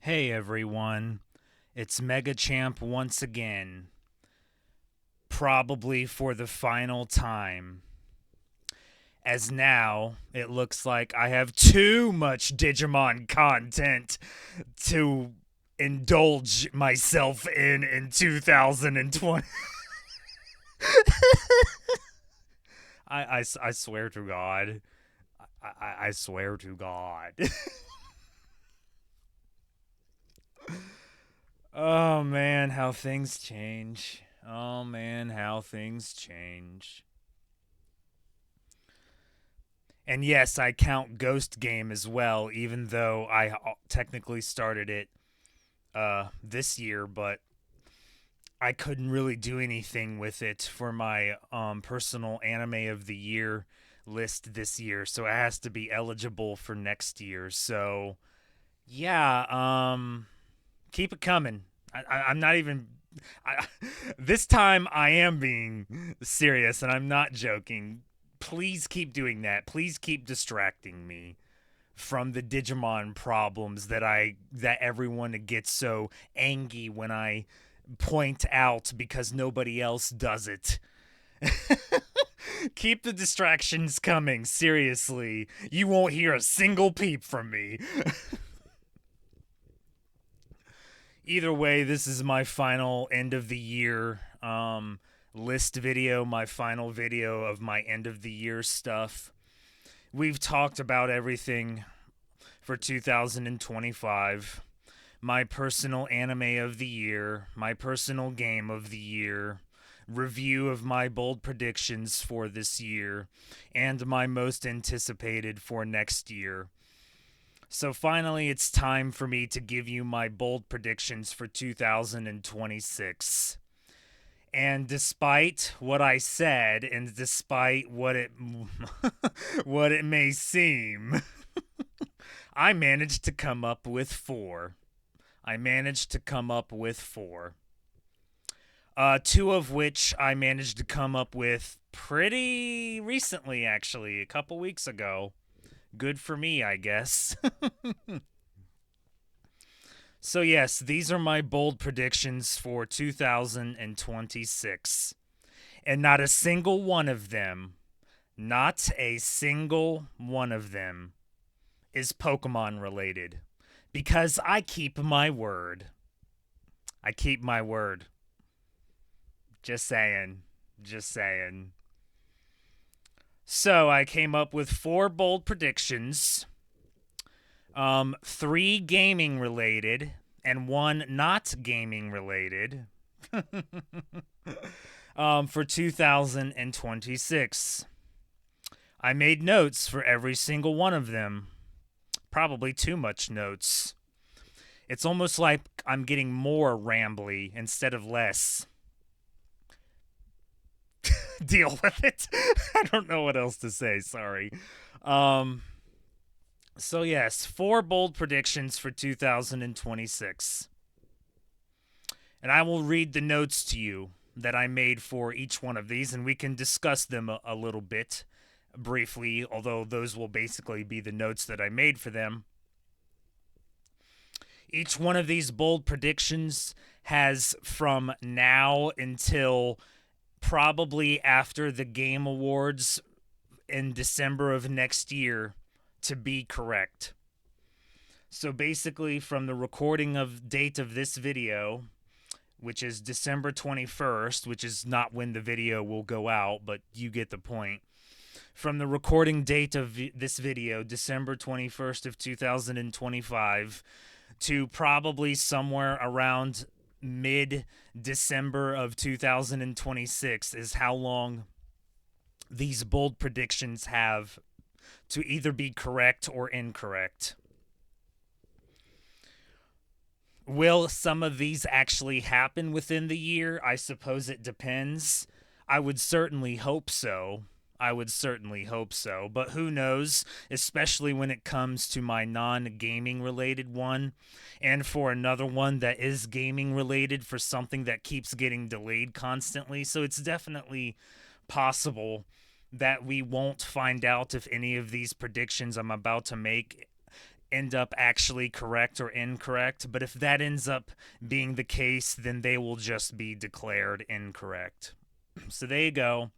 Hey everyone, it's Mega Champ once again, probably for the final time. As now, it looks like I have too much Digimon content to indulge myself in 2020. I swear to God. I swear to God. Oh man, how things change. Oh man, how things change. And yes, I count Ghost Game as well, even though I technically started it this year, but I couldn't really do anything with it for my personal anime of the year list this year, so it has to be eligible for next year. So yeah, keep it coming. I'm not even. I, this time I am being serious and I'm not joking. Please keep doing that. Please keep distracting me from the Digimon problems that everyone gets so angry when I point out because nobody else does it. Keep the distractions coming, seriously. You won't hear a single peep from me. Either way, this is my final end of the year list video, my final video of my end of the year stuff. We've talked about everything for 2025. My personal anime of the year, my personal game of the year, review of my bold predictions for this year, and my most anticipated for next year. So finally, it's time for me to give you my bold predictions for 2026. And despite what I said, and despite what it what it may seem, I managed to come up with four. I managed to come up with four. Two of which I managed to come up with pretty recently, actually, a couple weeks ago. Good for me, I guess. So, yes, these are my bold predictions for 2026. And not a single one of them, not a single one of them is Pokemon related. Because I keep my word. I keep my word. Just saying. Just saying. So I came up with four bold predictions, three gaming related, and one not gaming related for 2026. I made notes for every single one of them. Probably too much notes. It's almost like I'm getting more rambly instead of less. Deal with it. I don't know what else to say. Sorry. Um, so, yes, four bold predictions for 2026. And I will read the notes to you that I made for each one of these, and we can discuss them a little bit briefly, although those will basically be the notes that I made for them. Each one of these bold predictions has from now until probably after the Game Awards in December of next year to be correct. So basically, from the recording of date of this video, which is December 21st, which is not when the video will go out, but you get the point. From the recording date of this video, December 21st of 2025, to probably somewhere around mid December of 2026 is how long these bold predictions have to either be correct or incorrect. Will some of these actually happen within the year? I suppose it depends. I would certainly hope so. I would certainly hope so. But who knows, especially when it comes to my non gaming related one. And for another one that is gaming related for something that keeps getting delayed constantly. So it's definitely possible that we won't find out if any of these predictions I'm about to make end up actually correct or incorrect. But if that ends up being the case, then they will just be declared incorrect. So there you go.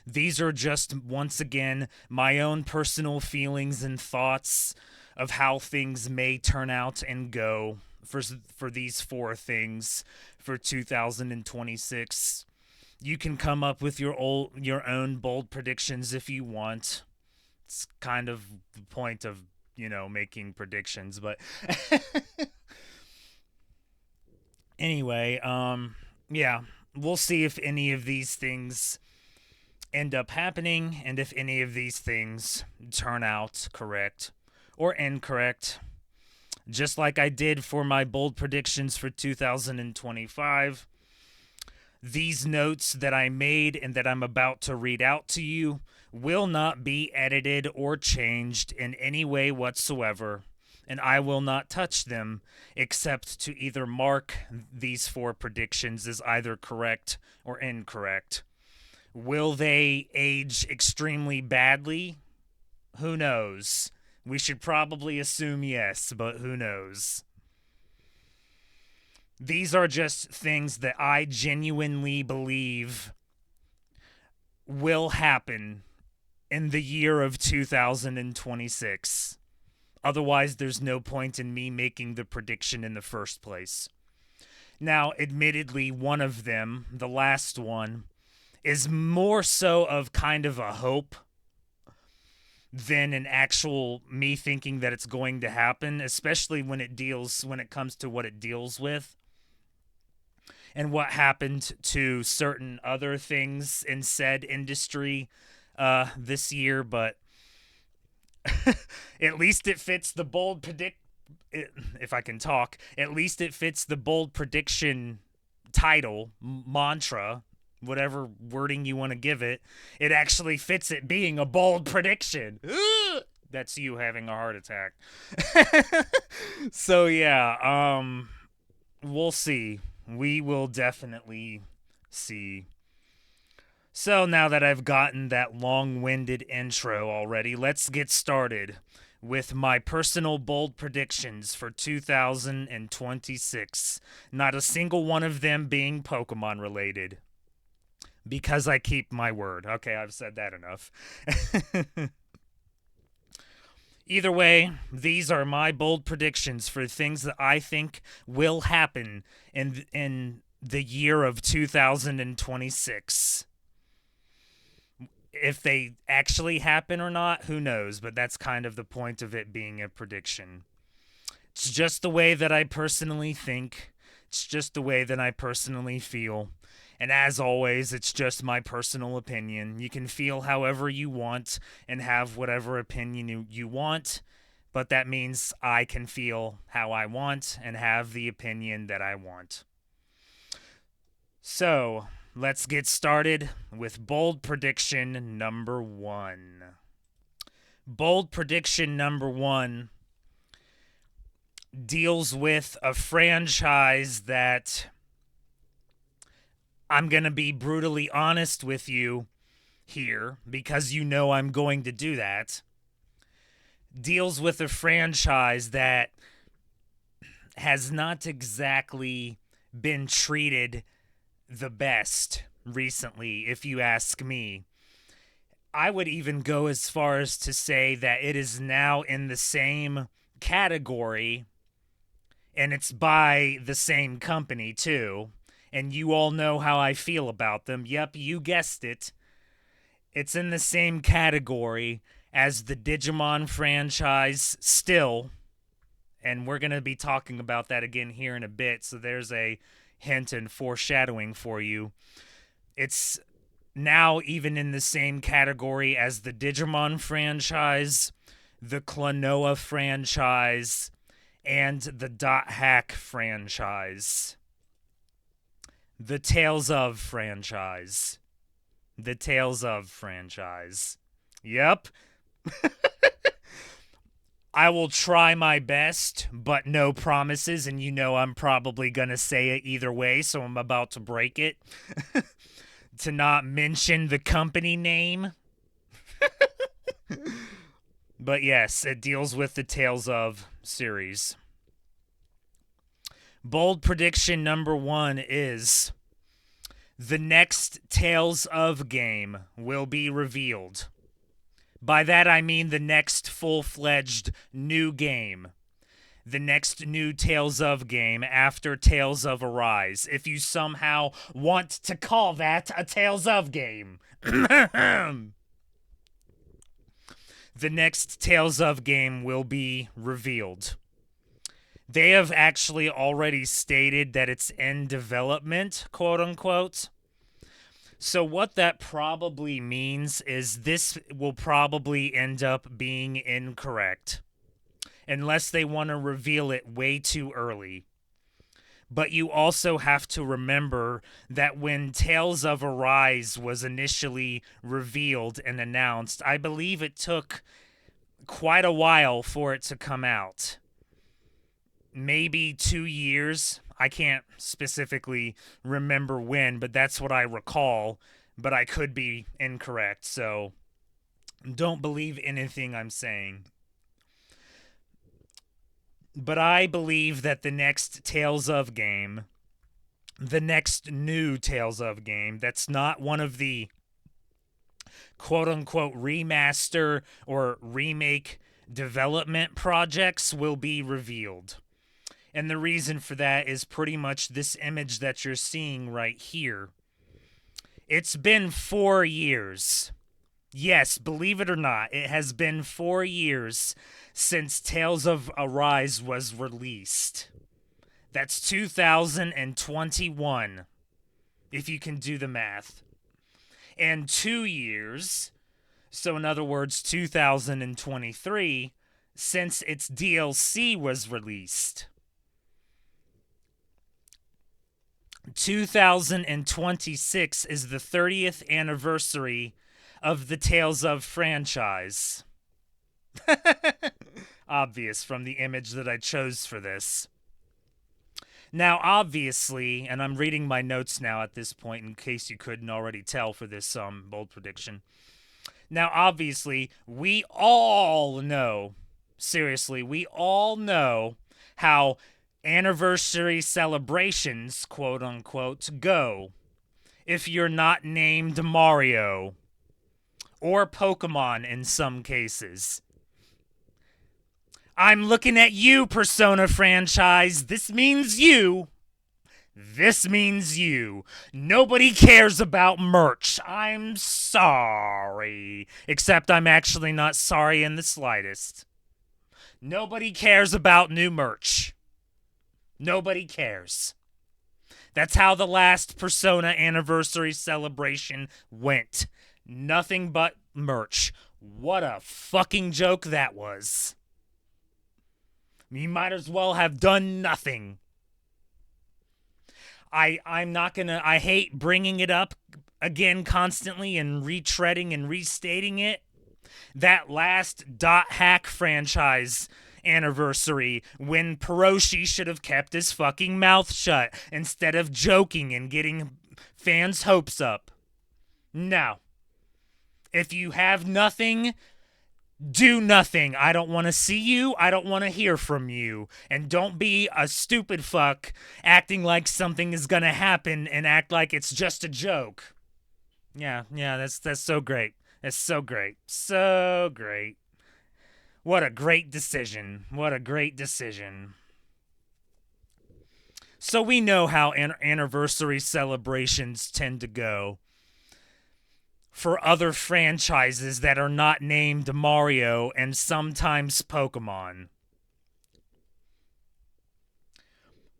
These are just, once again, my own personal feelings and thoughts of how things may turn out and go for these four things for 2026. You can come up with your own bold predictions if you want. It's kind of the point of, making predictions, but anyway, yeah, we'll see if any of these things end up happening and if any of these things turn out correct or incorrect. Just like I did for my bold predictions for 2025, these notes that I made and that I'm about to read out to you will not be edited or changed in any way whatsoever, and I will not touch them except to either mark these four predictions as either correct or incorrect. Will they age extremely badly? Who knows? We should probably assume yes, but who knows? These are just things that I genuinely believe will happen in the year of 2026. Otherwise, there's no point in me making the prediction in the first place. Now, admittedly, one of them, the last one, is more so of kind of a hope than an actual me thinking that it's going to happen, especially when it comes to what it deals with and what happened to certain other things in said industry this year. But at least it fits the if I can talk, at least it fits the bold prediction title, mantra, whatever wording you want to give it. It actually fits it being a bold prediction. That's you having a heart attack. So yeah, we'll see. We will definitely see. So now that I've gotten that long-winded intro already, let's get started with my personal bold predictions for 2026. Not a single one of them being Pokemon related. Because I keep my word. Okay, I've said that enough. Either way, these are my bold predictions for things that I think will happen in the year of 2026. If they actually happen or not, who knows? But that's kind of the point of it being a prediction. It's just the way that I personally think. It's just the way that I personally feel. And as always, it's just my personal opinion. You can feel however you want and have whatever opinion you want, but that means I can feel how I want and have the opinion that I want. So, let's get started with bold prediction number 1. Bold prediction number 1 deals with a franchise that, I'm going to be brutally honest with you here because you know I'm going to do that. Deals with a franchise that has not exactly been treated the best recently, if you ask me. I would even go as far as to say that it is now in the same category, and it's by the same company too. And you all know how I feel about them. Yep, you guessed it. It's in the same category as the Digimon franchise still. And we're going to be talking about that again here in a bit. So there's a hint and foreshadowing for you. It's now even in the same category as the Digimon franchise, the Klonoa franchise, and the Dot Hack franchise. The Tales of franchise. The Tales of franchise. Yep. I will try my best, but no promises, and you know I'm probably going to say it either way, so I'm about to break it. To not mention the company name. But yes, it deals with the Tales of series. Bold prediction number 1 is the next Tales of game will be revealed. By that I mean the next full-fledged new game. The next new Tales of game after Tales of Arise, if you somehow want to call that a Tales of game. The next Tales of game will be revealed. They have actually already stated that it's in development, quote unquote. So what that probably means is this will probably end up being incorrect, unless they want to reveal it way too early. But you also have to remember that when Tales of Arise was initially revealed and announced, I believe it took quite a while for it to come out. Maybe 2 years. I can't specifically remember when, but that's what I recall. But I could be incorrect, so don't believe anything I'm saying. But I believe that the next Tales of game, the next new Tales of game, that's not one of the quote-unquote remaster or remake development projects, will be revealed. And the reason for that is pretty much this image that you're seeing right here. It's been 4 years. Yes, believe it or not, it has been 4 years since Tales of Arise was released. That's 2021, if you can do the math. And 2 years, so in other words, 2023, since its DLC was released. 2026 is the 30th anniversary of the Tales of franchise. Obvious from the image that I chose for this. Now, obviously, and I'm reading my notes now at this point in case you couldn't already tell for this bold prediction. Now, obviously, we all know, seriously, we all know how anniversary celebrations, quote unquote, go if you're not named Mario or Pokemon in some cases. I'm looking at you, Persona franchise. This means you. This means you. Nobody cares about merch. I'm sorry. Except I'm actually not sorry in the slightest. Nobody cares about new merch. Nobody cares. That's how the last Persona anniversary celebration went. Nothing but merch. What a fucking joke that was. You might as well have done nothing. I'm not gonna... I hate bringing it up again constantly and retreading and restating it. That last Dot Hack franchise anniversary when Peroshi should have kept his fucking mouth shut instead of joking and getting fans' hopes up. No. If you have nothing, do nothing. I don't want to see you. I don't want to hear from you. And don't be a stupid fuck acting like something is gonna happen and act like it's just a joke. Yeah, that's so great. That's so great. So great. What a great decision. What a great decision. So we know how anniversary celebrations tend to go for other franchises that are not named Mario and sometimes Pokemon.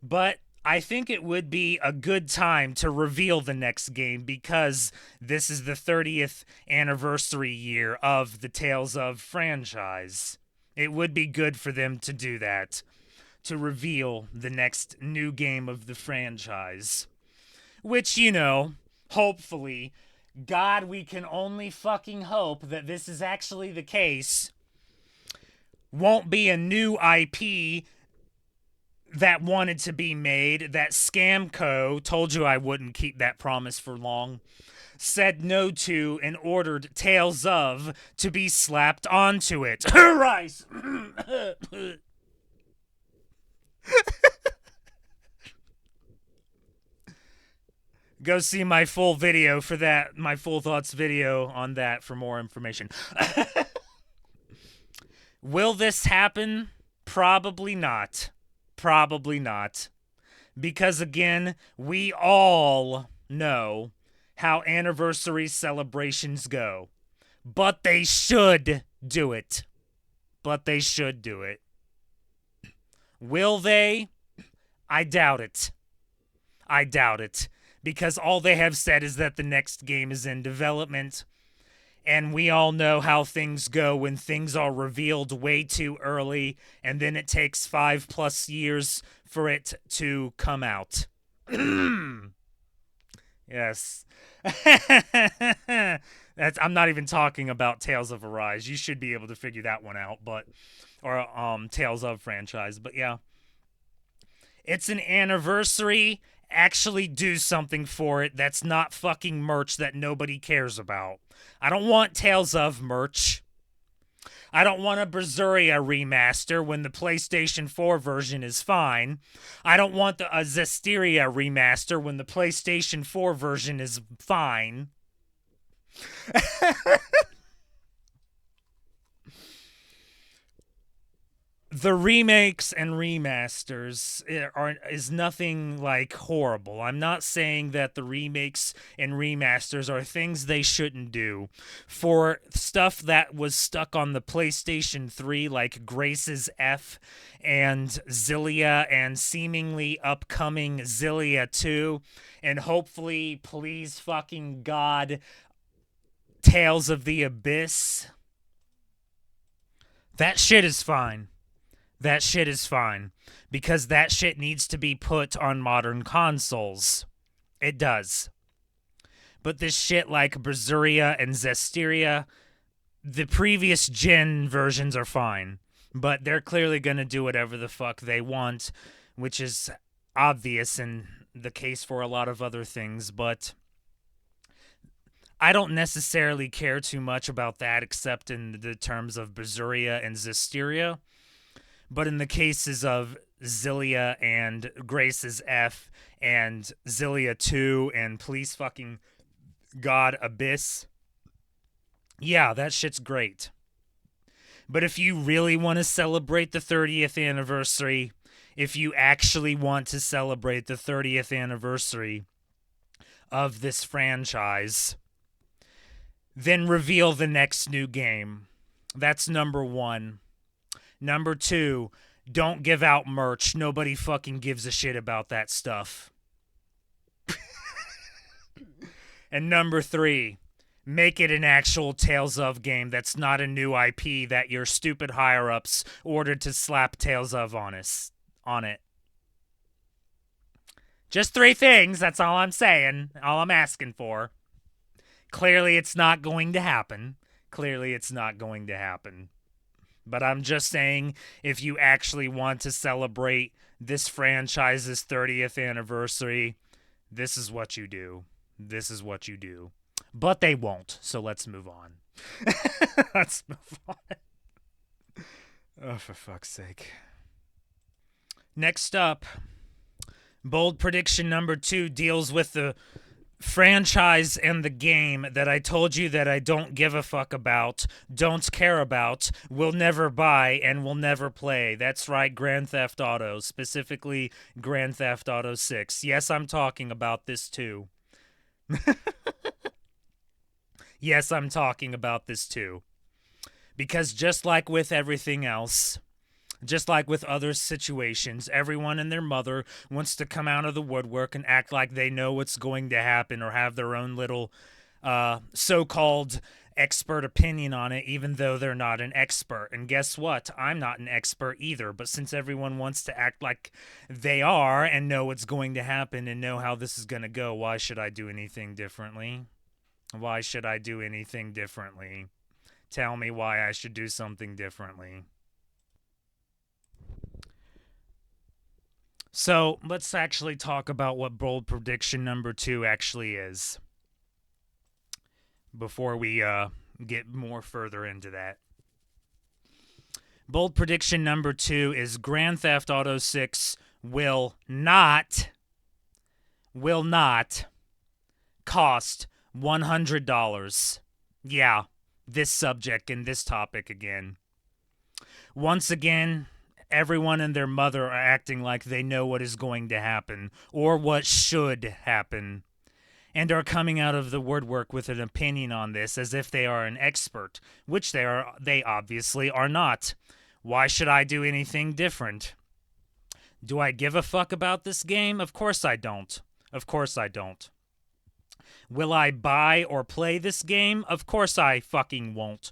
But I think it would be a good time to reveal the next game because this is the 30th anniversary year of the Tales of franchise. It would be good for them to do that, to reveal the next new game of the franchise. Which, you know, hopefully, God, we can only fucking hope that this is actually the case, won't be a new IP that wanted to be made, that Scamco told you I wouldn't keep that promise for long. said no to and ordered Tales of to be slapped onto it. Rice! Go see my full video for that, my full thoughts video on that for more information. Will this happen? Probably not. Probably not. Because again, we all know how anniversary celebrations go. But they should do it. But they should do it. Will they? I doubt it. I doubt it. Because all they have said is that the next game is in development. And we all know how things go when things are revealed way too early, and then it takes 5+ years for it to come out. Yes. I'm not even talking about Tales of Arise. You should be able to figure that one out, or Tales of franchise. But yeah. It's an anniversary. Actually do something for it that's not fucking merch that nobody cares about. I don't want Tales of merch. I don't want a Berseria remaster when the PlayStation 4 version is fine. I don't want a Zestiria remaster when the PlayStation 4 version is fine. The remakes and remasters is nothing like horrible. I'm not saying that the remakes and remasters are things they shouldn't do. For stuff that was stuck on the PlayStation 3, like Grace's F and Zillia, and seemingly upcoming Zillia 2, and hopefully, please fucking God, Tales of the Abyss. That shit is fine. That shit is fine. Because that shit needs to be put on modern consoles. It does. But this shit like Berseria and Zestiria, the previous gen versions are fine. But they're clearly going to do whatever the fuck they want, which is obvious in the case for a lot of other things. But I don't necessarily care too much about that except in the terms of Berseria and Zestiria. But in the cases of Zillia and Grace's F and Zillia 2 and Please Fucking God Abyss, yeah, that shit's great. But if you really want to celebrate the 30th anniversary, if you actually want to celebrate the 30th anniversary of this franchise, then reveal the next new game. That's number one. Number two, don't give out merch. Nobody fucking gives a shit about that stuff. And number three, make it an actual Tales of game that's not a new IP that your stupid higher-ups ordered to slap Tales of on it. Just three things, that's all I'm saying, all I'm asking for. Clearly it's not going to happen. Clearly it's not going to happen. But I'm just saying, if you actually want to celebrate this franchise's 30th anniversary, this is what you do. This is what you do. But they won't, so let's move on. Let's move on. Oh, for fuck's sake. Next up, bold prediction number 2 deals with the franchise and the game that I told you that I don't give a fuck about, don't care about, will never buy, and will never play. That's right, Grand Theft Auto, specifically Grand Theft Auto 6. Yes, I'm talking about this too. Yes, I'm talking about this too. Because just like with everything else, just like with other situations, everyone and their mother wants to come out of the woodwork and act like they know what's going to happen or have their own little so-called expert opinion on it, even though they're not an expert. And guess what? I'm not an expert either. But since everyone wants to act like they are and know what's going to happen and know how this is going to go, why should I do anything differently? Why should I do anything differently? Tell me why I should do something differently. So let's actually talk about what bold prediction number 2 actually is. before we get more further into that. Bold prediction number 2 is Grand Theft Auto 6 will not cost $100. Yeah, this subject and this topic again. Once again, everyone and their mother are acting like they know what is going to happen or what should happen, and are coming out of the woodwork with an opinion on this as if they are an expert, which they obviously are not. Why should I do anything different? Do I give a fuck about this game? Of course I don't. Of course I don't. Will I buy or play this game? Of course I fucking won't.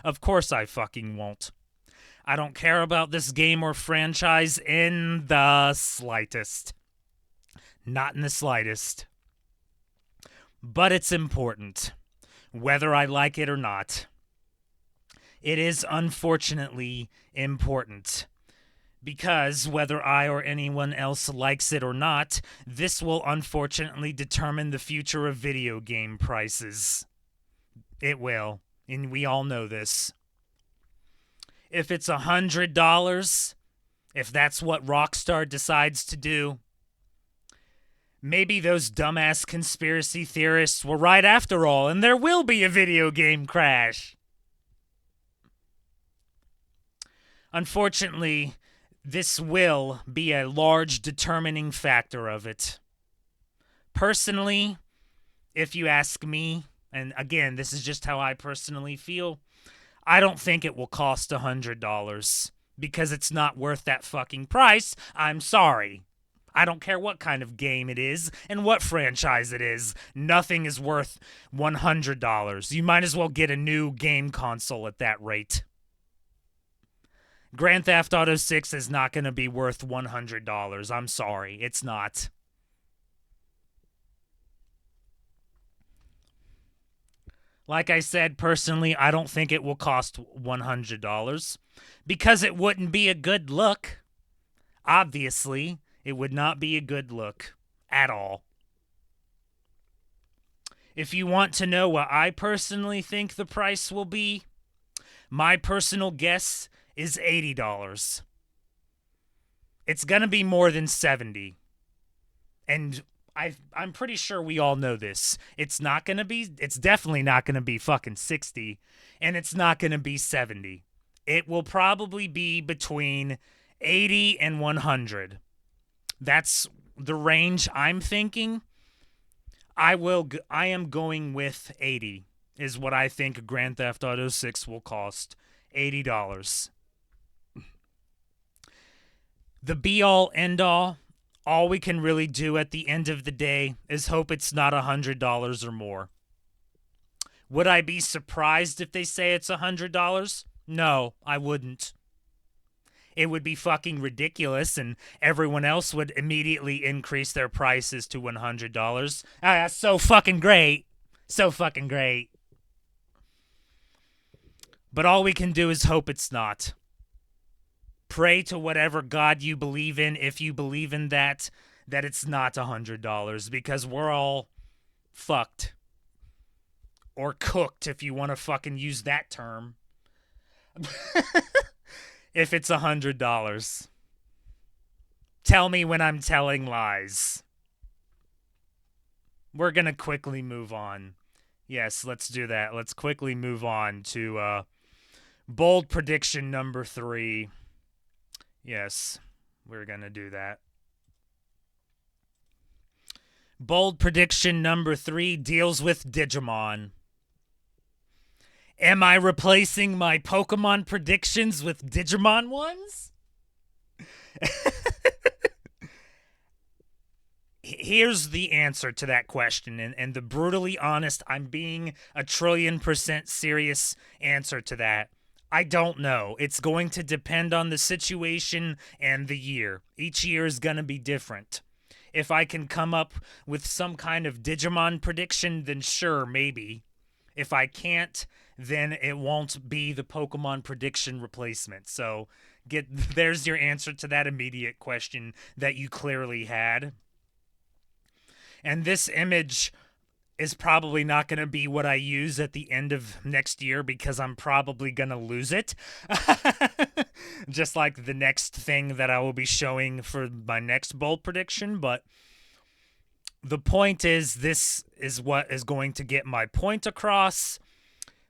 Of course I fucking won't. I don't care about this game or franchise in the slightest. Not in the slightest. But it's important, whether I like it or not. It is unfortunately important. Because whether I or anyone else likes it or not, this will unfortunately determine the future of video game prices. It will, and we all know this. If it's $100, if that's what Rockstar decides to do, maybe those dumbass conspiracy theorists were right after all, and there will be a video game crash. Unfortunately, this will be a large determining factor of it. Personally, if you ask me, and again, this is just how I personally feel, I don't think it will cost $100 because it's not worth that fucking price. I'm sorry. I don't care what kind of game it is and what franchise it is. Nothing is worth $100. You might as well get a new game console at that rate. Grand Theft Auto 6 is not going to be worth $100. I'm sorry. It's not. Like I said, personally, I don't think it will cost $100 because it wouldn't be a good look. Obviously, it would not be a good look at all. If you want to know what I personally think the price will be, my personal guess is $80. It's going to be more than $70. And I'm pretty sure we all know this. It's definitely not going to be fucking 60, and it's not going to be 70. It will probably be between 80 and 100. That's the range I'm thinking. I am going with 80 is what I think Grand Theft Auto 6 will cost. $80. The be-all, end-all, all we can really do at the end of the day is hope it's not $100 or more. Would I be surprised if they say it's $100? No, I wouldn't. It would be fucking ridiculous, and everyone else would immediately increase their prices to $100. That's so fucking great. So fucking great. But all we can do is hope it's not. Pray to whatever God you believe in, if you believe in that it's not $100, because we're all fucked. Or cooked, if you want to fucking use that term. If it's $100. Tell me when I'm telling lies. We're going to quickly move on. Yes, let's do that. Let's quickly move on to bold prediction number 3. Yes, we're going to do that. Bold prediction number 3 deals with Digimon. Am I replacing my Pokemon predictions with Digimon ones? Here's the answer to that question, and the brutally honest, I'm being a 1,000,000,000% serious answer to that. I don't know. It's going to depend on the situation and the year. Each year is going to be different. If I can come up with some kind of Digimon prediction, then sure, maybe. If I can't, then it won't be the Pokemon prediction replacement. So there's your answer to that immediate question that you clearly had. And this image is probably not going to be what I use at the end of next year because I'm probably going to lose it. Just like the next thing that I will be showing for my next bold prediction. But the point is, this is what is going to get my point across,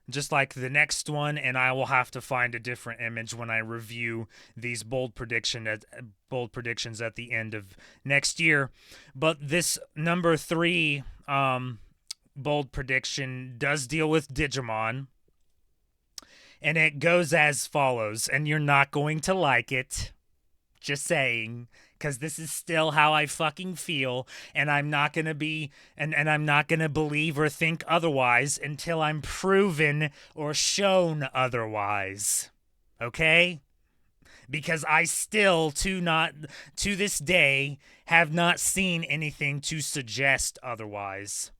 just like the next one, and I will have to find a different image when I review these bold predictions at the end of next year. But this number 3 bold prediction does deal with Digimon, and it goes as follows, and you're not going to like it. Just saying, because this is still how I fucking feel, and I'm not going to be, and I'm not going to believe or think otherwise until I'm proven or shown otherwise. Okay? Because I still, to this day, have not seen anything to suggest otherwise.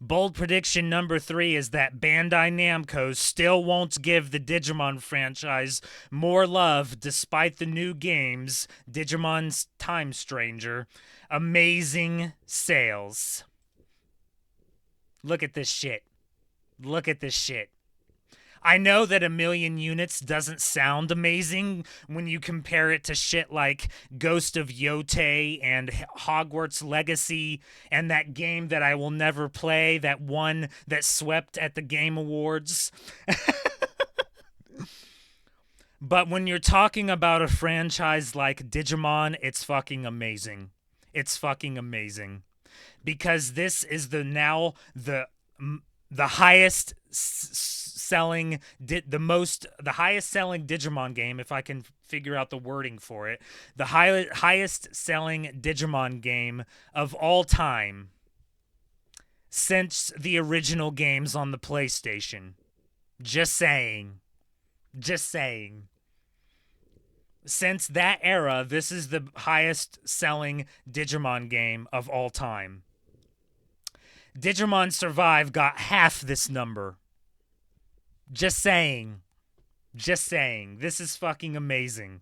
Bold prediction number 3 is that Bandai Namco still won't give the Digimon franchise more love despite the new games, Digimon's Time Stranger, amazing sales. Look at this shit. Look at this shit. I know that 1 million units doesn't sound amazing when you compare it to shit like Ghost of Yotei and Hogwarts Legacy and that game that I will never play, that swept at the Game Awards. But when you're talking about a franchise like Digimon, it's fucking amazing. It's fucking amazing. Because this is the highest selling Digimon game, if I can figure out the wording for it, the highest selling Digimon game of all time since the original games on the PlayStation. Just saying. Since that era, this is the highest selling Digimon game of all time. Digimon Survive got half this number. Just saying. This is fucking amazing.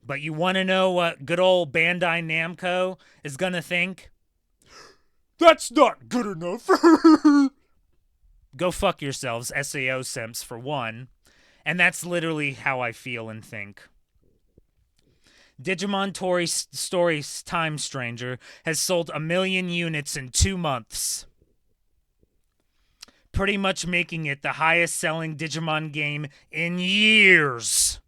But you want to know what good old Bandai Namco is going to think? That's not good enough. Go fuck yourselves, SAO simps, for one. And that's literally how I feel and think. Digimon Stories Time Stranger has sold 1 million units in 2 months, pretty much making it the highest selling Digimon game in years.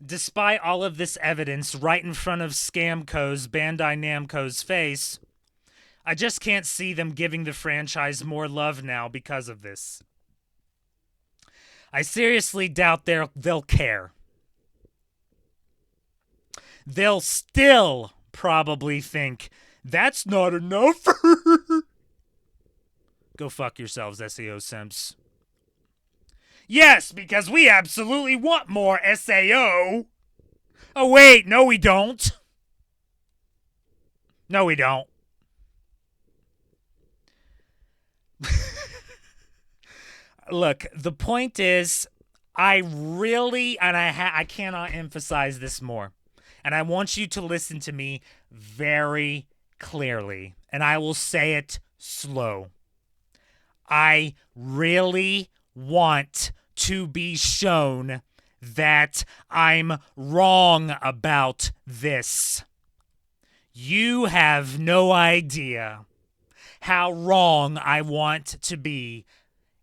Despite all of this evidence right in front of Scamco's Bandai Namco's face, I just can't see them giving the franchise more love now because of this. I seriously doubt they'll care. They'll still probably think, that's not enough. Go fuck yourselves, SAO simps. Yes, because we absolutely want more SAO. Oh, wait, no we don't. No we don't. Look, the point is, I really, and I cannot emphasize this more, and I want you to listen to me very clearly, and I will say it slow. I really want to be shown that I'm wrong about this. You have no idea how wrong I want to be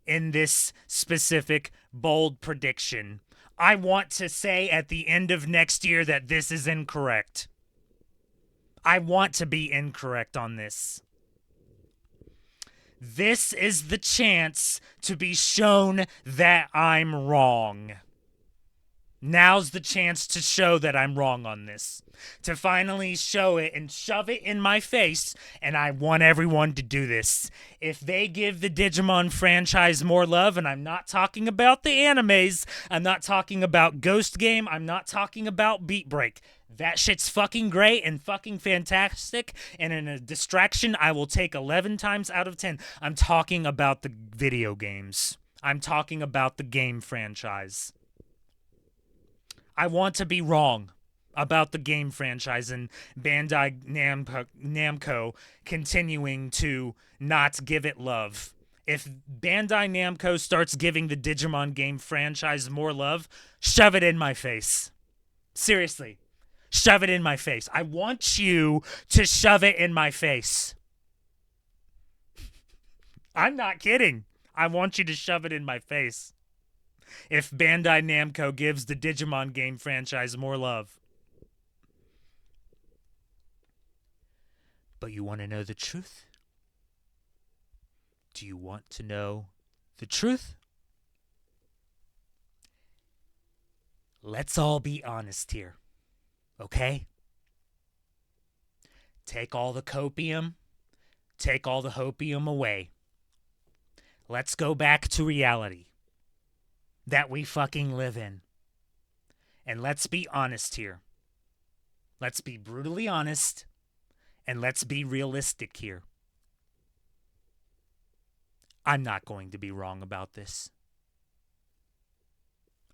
in this specific bold prediction. I want to say at the end of next year that this is incorrect. I want to be incorrect on this. This is the chance to be shown that I'm wrong. Now's the chance to show that I'm wrong on this. To finally show it and shove it in my face, and I want everyone to do this. If they give the Digimon franchise more love, and I'm not talking about the animes, I'm not talking about Ghost Game, I'm not talking about Beat Break. That shit's fucking great and fucking fantastic, and in a distraction I will take 11 times out of 10. I'm talking about the video games. I'm talking about the game franchise. I want to be wrong. about the game franchise and Bandai Namco continuing to not give it love. If Bandai Namco starts giving the Digimon game franchise more love, shove it in my face. Seriously, shove it in my face. I want you to shove it in my face. I'm not kidding. I want you to shove it in my face. If Bandai Namco gives the Digimon game franchise more love. But you want to know the truth? Do you want to know the truth? Let's all be honest here, okay? Take all the copium, take all the hopium away. Let's go back to reality that we fucking live in. And let's be honest here. Let's be brutally honest, and let's be realistic here. I'm not going to be wrong about this.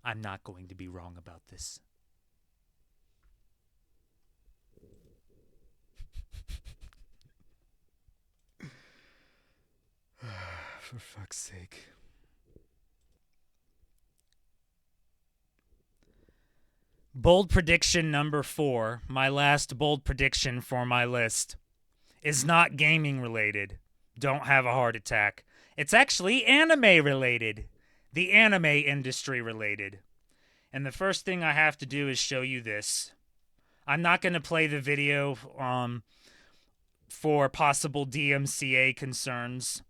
I'm not going to be wrong about this. For fuck's sake. Bold prediction number 4, my last bold prediction for my list, is not gaming related. Don't have a heart attack. It's actually anime related. The anime industry related. And the first thing I have to do is show you this. I'm not going to play the video for possible DMCA concerns.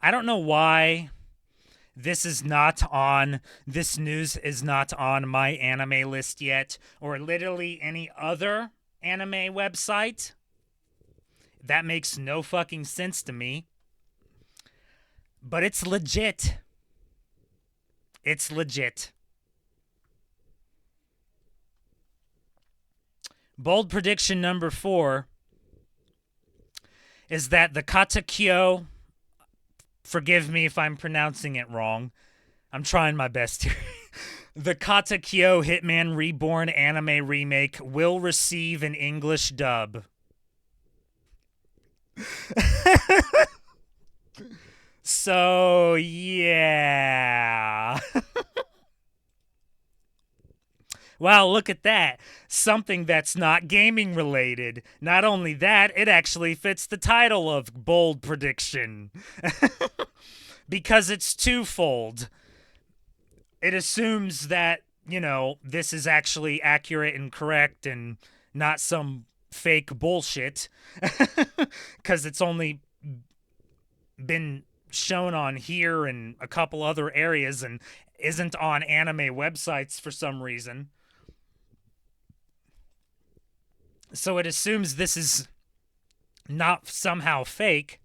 I don't know why this news is not on my anime list yet, or literally any other anime website. That makes no fucking sense to me. But it's legit. It's legit. Bold prediction number 4 is that the Katakyo, forgive me if I'm pronouncing it wrong, I'm trying my best here. The Katakyo Hitman Reborn anime remake will receive an English dub. So, yeah. Wow, look at that. Something that's not gaming related. Not only that, it actually fits the title of Bold Prediction. Because it's twofold. It assumes that, this is actually accurate and correct and not some fake bullshit. Because it's only been shown on here and a couple other areas and isn't on anime websites for some reason. So it assumes this is not somehow fake.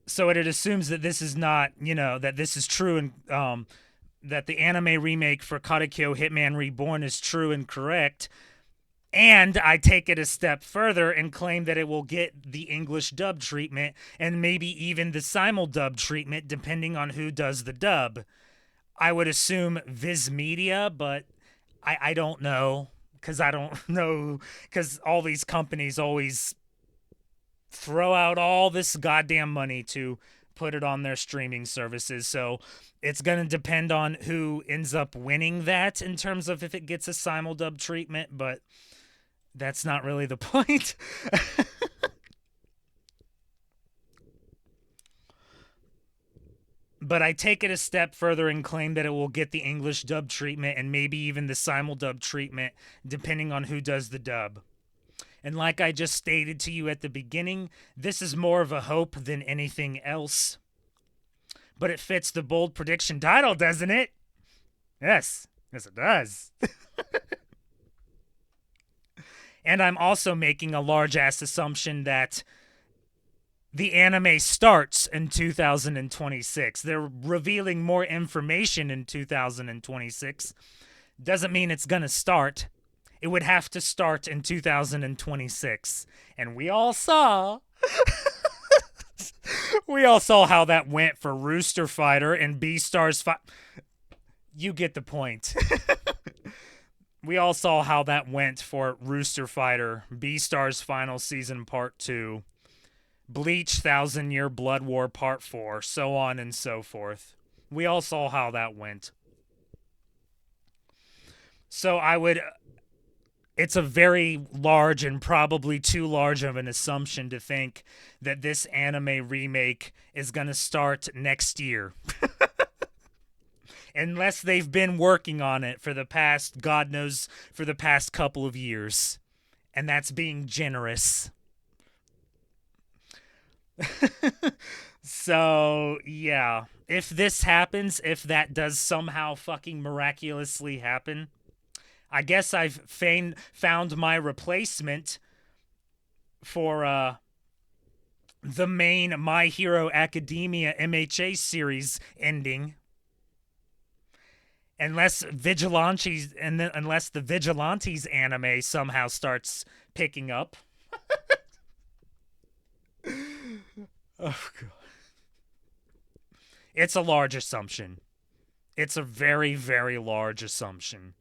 So it assumes that this is not, that this is true and that the anime remake for Katakyo Hitman Reborn is true and correct. And I take it a step further and claim that it will get the English dub treatment and maybe even the simul dub treatment depending on who does the dub. I would assume Viz Media, but I don't know because I don't know because all these companies always throw out all this goddamn money to put it on their streaming services. So it's going to depend on who ends up winning that in terms of if it gets a simul dub treatment, but that's not really the point. But I take it a step further and claim that it will get the English dub treatment and maybe even the simul dub treatment, depending on who does the dub. And like I just stated to you at the beginning, this is more of a hope than anything else. But it fits the bold prediction title, doesn't it? Yes. Yes, it does. And I'm also making a large-ass assumption that the anime starts in 2026. They're revealing more information in 2026. Doesn't mean it's going to start. It would have to start in 2026. And we all saw We all saw how that went for Rooster Fighter and Beastars. You get the point. We all saw how that went for Rooster Fighter, Beastars Final Season Part 2, Bleach Thousand Year Blood War Part 4, so on and so forth. We all saw how that went. So it's a very large and probably too large of an assumption to think that this anime remake is going to start next year. Unless they've been working on it for the past, God knows, for the past couple of years. And that's being generous. So, yeah. If this happens, if that does somehow fucking miraculously happen, I guess I've found my replacement for the main My Hero Academia MHA series ending. Unless unless the Vigilantes anime somehow starts picking up. Oh god. It's a large assumption. It's a very, very large assumption.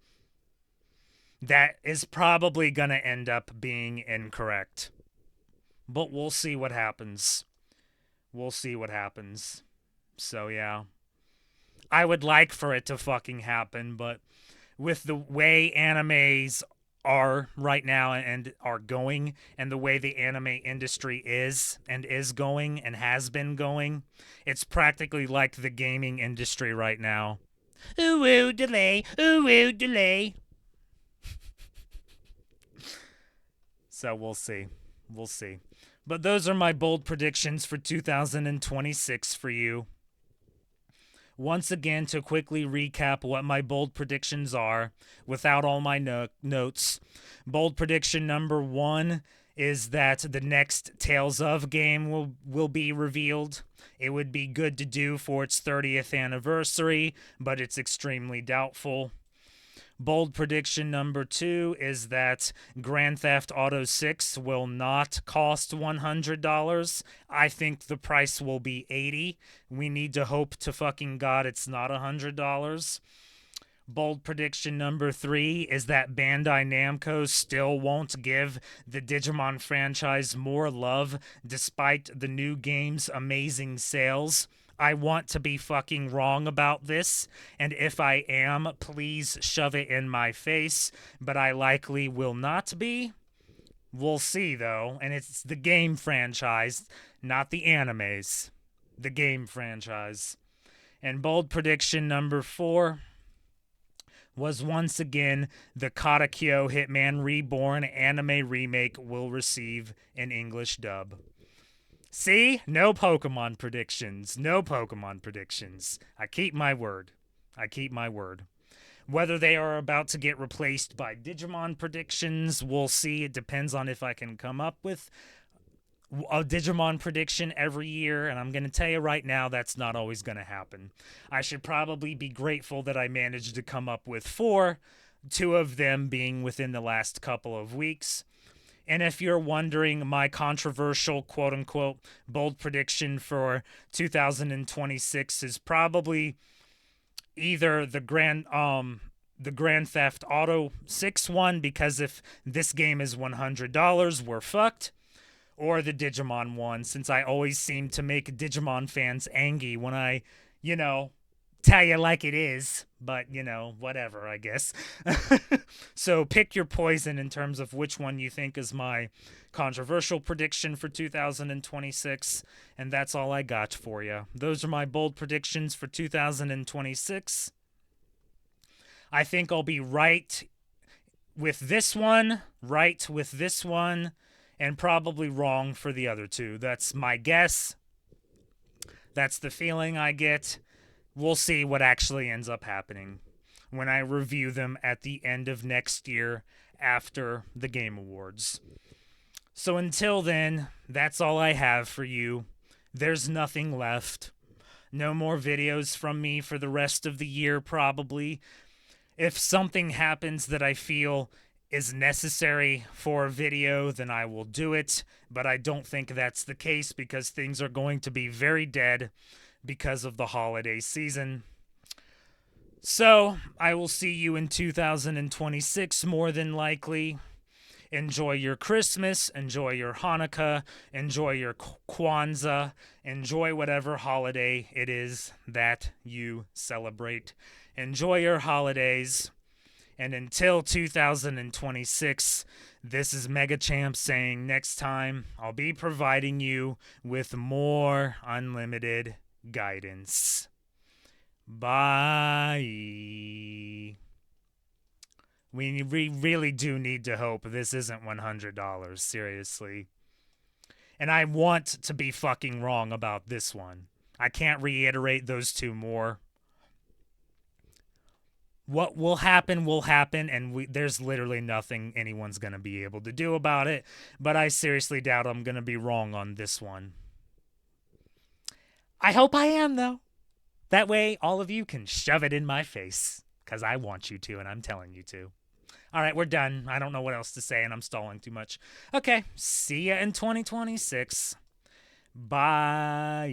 That is probably going to end up being incorrect. But we'll see what happens. We'll see what happens. So, yeah. I would like for it to fucking happen, but with the way animes are right now and are going, and the way the anime industry is and is going and has been going, it's practically like the gaming industry right now. Ooh, ooh, delay. Ooh, ooh, delay. So we'll see. We'll see. But those are my bold predictions for 2026 for you. Once again, to quickly recap what my bold predictions are without all my notes. Bold prediction number 1 is that the next Tales of game will be revealed. It would be good to do for its 30th anniversary, but it's extremely doubtful. Bold prediction number 2 is that Grand Theft Auto 6 will not cost $100. I think the price will be $80. We need to hope to fucking God it's not $100. Bold prediction number 3 is that Bandai Namco still won't give the Digimon franchise more love despite the new game's amazing sales. I want to be fucking wrong about this, and if I am, please shove it in my face, but I likely will not be. We'll see, though, and it's the game franchise, not the animes. The game franchise. And bold prediction number 4 was once again the Katakyo Hitman Reborn anime remake will receive an English dub. See? No Pokemon predictions. No Pokemon predictions. I keep my word. I keep my word. Whether they are about to get replaced by Digimon predictions, we'll see. It depends on if I can come up with a Digimon prediction every year, and I'm going to tell you right now that's not always going to happen. I should probably be grateful that I managed to come up with 4, 2 of them being within the last couple of weeks. And if you're wondering, my controversial quote-unquote bold prediction for 2026 is probably either the Grand Theft Auto 6 one, because if this game is $100, we're fucked, or the Digimon one, since I always seem to make Digimon fans angry when I, tell you like it is, but, whatever, I guess. So pick your poison in terms of which one you think is my controversial prediction for 2026, and that's all I got for you. Those are my bold predictions for 2026. I think I'll be right with this one, and probably wrong for the other 2. That's my guess. That's the feeling I get. We'll see what actually ends up happening when I review them at the end of next year after the Game Awards. So until then, that's all I have for you. There's nothing left. No more videos from me for the rest of the year, probably. If something happens that I feel is necessary for a video, then I will do it. But I don't think that's the case because things are going to be very dead because of the holiday season. So I will see you in 2026 more than likely. Enjoy your Christmas, enjoy your Hanukkah, enjoy your Kwanzaa, enjoy whatever holiday it is that you celebrate. Enjoy your holidays. And until 2026, this is Mega Champ saying next time I'll be providing you with more unlimited guidance. Bye. We really do need to hope this isn't $100, seriously. And I want to be fucking wrong about this one. I can't reiterate those two more. What will happen, and there's literally nothing anyone's going to be able to do about it, but I seriously doubt I'm going to be wrong on this one. I hope I am, though. That way, all of you can shove it in my face, because I want you to, and I'm telling you to. All right, we're done. I don't know what else to say, and I'm stalling too much. Okay, see ya in 2026. Bye.